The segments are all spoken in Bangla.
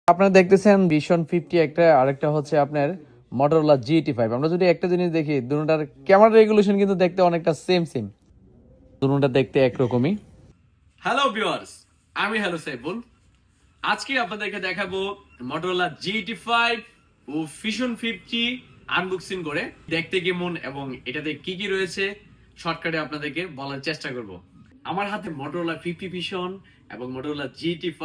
আপনারা দেখতেছেন ভিশন 50 একটা, আরেকটা হচ্ছে আপনার Motorola GT5। আমরা যদি একটা জিনিস দেখি, দুটোটার ক্যামেরা রেগুলেশন কিন্তু দেখতে অনেকটা সেম, দুটোটা দেখতে একরকমই। হ্যালো ভিউয়ার্স, আমি সাইফুল। আজকে আপনাদেরকে দেখাবো Motorola GT5 ও Fusion 50 আনবক্সিং করে দেখতে কেমন এবং এটাতে কি কি রয়েছে শর্টকাটে আপনাদেরকে বলার চেষ্টা করব। আমার হাতে Motorola 50 Fusion এবং Motorola GT5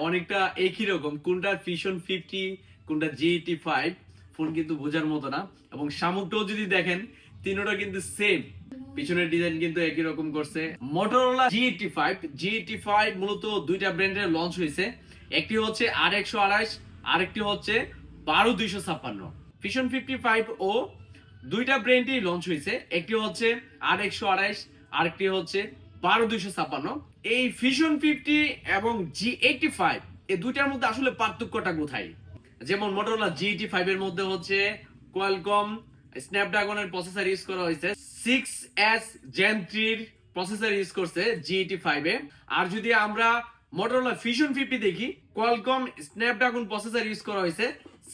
অনেকটা একই রকম, কোনটা Fusion 50 কোনটা GT5 ফোন কিন্তু বোঝার মতো না। এবং শামুকটাও যদি দেখেন, তিনোটা কিন্তু সেম, পিছনের ডিজাইন কিন্তু একই রকম করছে। Motorola GT5 মূলত দুইটা ব্র্যান্ডের লঞ্চ হয়েছে, একটি হচ্ছে R128, আরেকটি হচ্ছে 12256। Fusion 55 ও দুইটা ব্র্যান্ডই লঞ্চ হয়েছে, একটি হচ্ছে R128, আরেকটি হচ্ছে 12256। এই Fusion 50 এবং G85 এই দুইটার মধ্যে আসলে পার্থক্যটা কোথায়? যেমন Motorola GT5 এর মধ্যে হচ্ছে কোয়ালকম স্ন্যাপড্রাগনের প্রসেসর ইউজ করা হয়েছে, 6S Gen 3 এর প্রসেসর ইউজ করছে GT5 এ। আর যদি আমরা Motorola Fusion 50 দেখি, কোয়ালকম স্ন্যাপড্রাগন প্রসেসর ইউজ করা হয়েছে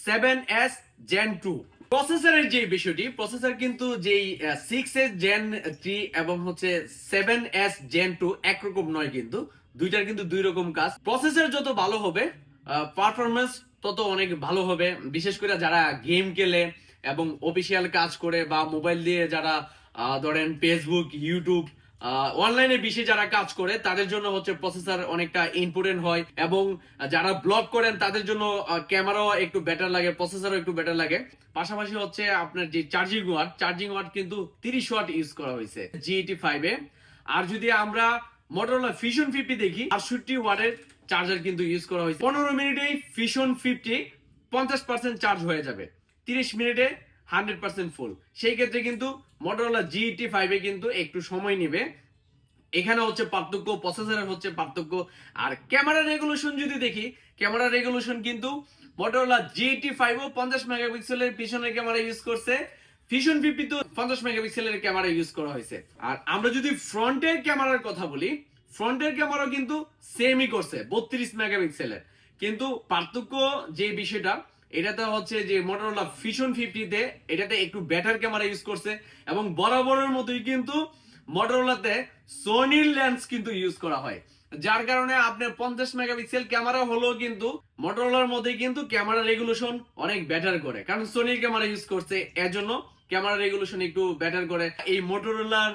7S Gen 2। প্রসেসরের যে বিষয়টি, প্রসেসর কিন্তু যেই 6S Gen 3 এবং হচ্ছে 7S Gen 2 একরকম নয়, কিন্তু দুইটার কিন্তু দুই রকম কাজ। প্রসেসর যত ভালো হবে, পারফরমেন্স তত অনেক ভালো হবে। বিশেষ করে যারা গেম খেলে এবং অফিসিয়াল কাজ করে বা মোবাইল দিয়ে যারা ধরেন ফেসবুক, ইউটিউব, অনলাইনে বিষয়ে যারা কাজ করে, তাদের জন্য হচ্ছে প্রসেসর অনেকটা ইম্পর্টেন্ট হয়। এবং যারা ব্লগ করেন তাদের জন্য ক্যামেরাও একটু বেটার লাগে, প্রসেসরও একটু বেটার লাগে। পাশাপাশি হচ্ছে আপনার যে চার্জিং ওয়াট কিন্তু 30 ওয়াট ইউজ করা হয়েছে GT5 এ। আর যদি আমরা Motorola Fusion 50 দেখি, 68 ওয়াটের চার্জার কিন্তু ইউজ করা হয়েছে। 15 মিনিটেই Fusion 50 50% চার্জ হয়ে যাবে, 30 মিনিটে 100% ফুল। সেই ক্ষেত্রে কিন্তু Motorola GT5 এ কিন্তু একটু সময় নেবে। এখানে হচ্ছে পার্থক্য, প্রসেসরের হচ্ছে পার্থক্য। আর ক্যামেরা রেজোলিউশন যদি দেখি, ক্যামেরা রেজোলিউশন কিন্তু Motorola GT5 ও 50 মেগাপিক্সেলের পিছনের ক্যামেরা ইউজ করছে, Fusion 50 তো 50 মেগাপিক্সেলের ক্যামেরা ইউজ করা হয়েছে। আর আমরা যদি ফ্রন্টের ক্যামেরার কথা বলি, ফ্রন্টের ক্যামেরা কিন্তু সেমই করছে 32 মেগাপিক্সেলের। কিন্তু পার্থক্য যে বিষয়টা, এটাতে হচ্ছে যে Motorola Fusion 50 তে এটাতে একটু বেটার ক্যামেরা ইউজ করছে। এবং বরাবরের মতোই কিন্তু Motorola-তে সোনির লেন্স কিন্তু ইউজ করা হয়, যার কারণে আপনার 50 মেগাপিক্সেল ক্যামেরা হলেও কিন্তু Motorola-র মধ্যে কিন্তু ক্যামেরা রেজোলিউশন অনেক বেটার করে, কারণ সোনির ক্যামেরা ইউজ করছে, এজন্য ক্যামেরা রেজোলিউশন একটু বেটার করে। এই Motorola-র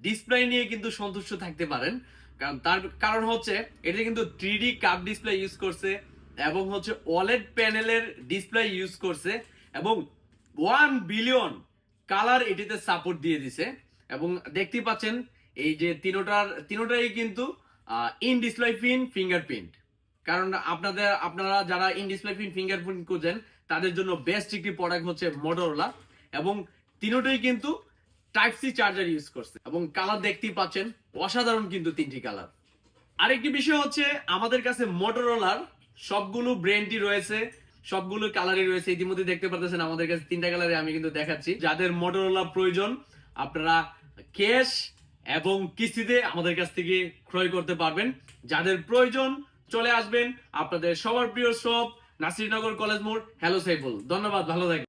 ডিসপ্লে নিয়ে কিন্তু সন্তুষ্ট থাকতে পারেন, কারণ তার কারণ হচ্ছে এটা কিন্তু 3D কার্ভ ডিসপ্লে ইউজ করছে এবং হচ্ছে OLED প্যানেলের ডিসপ্লে ইউজ করছে এবং 1 বিলিয়ন কালার এটিতে সাপোর্ট দিয়ে দিছে। এবং দেখতেই পাচ্ছেন এই যে তিনোটাই কিন্তু ইন ডিসপ্লে ফিঙ্গারপ্রিন্ট। কারণ আপনারা যারা ইন ডিসপ্লে ফিঙ্গারপ্রিন্ট খুঁজেন, তাদের জন্য বেস্ট একটি প্রোডাক্ট হচ্ছে Motorola। এবং তিনোটাই কিন্তু টাইপ সি চার্জার ইউজ করছে এবং কালার দেখতেই পাচ্ছেন অসাধারণ, কিন্তু তিনটি কালার। আরেকটি বিষয় হচ্ছে, আমাদের কাছে Motorola-র সবগুলো ব্র্যান্ডই রয়েছে, সবগুলো কালারই রয়েছে। ইতিমধ্যে দেখতে পাচ্ছেন আমাদের কাছে তিনটা কালারে আমি কিন্তু দেখাচ্ছি। যাদের Motorola প্রয়োজন, আপনারা ক্যাশ এবং কিস্তিতে আমাদের কাছ থেকে ক্রয় করতে পারবেন। যাদের প্রয়োজন চলে আসবেন আপনাদের সবার প্রিয় শপ, নাসিরনগর কলেজ মোড়, সাইফুল। ধন্যবাদ, ভালো থাকবেন।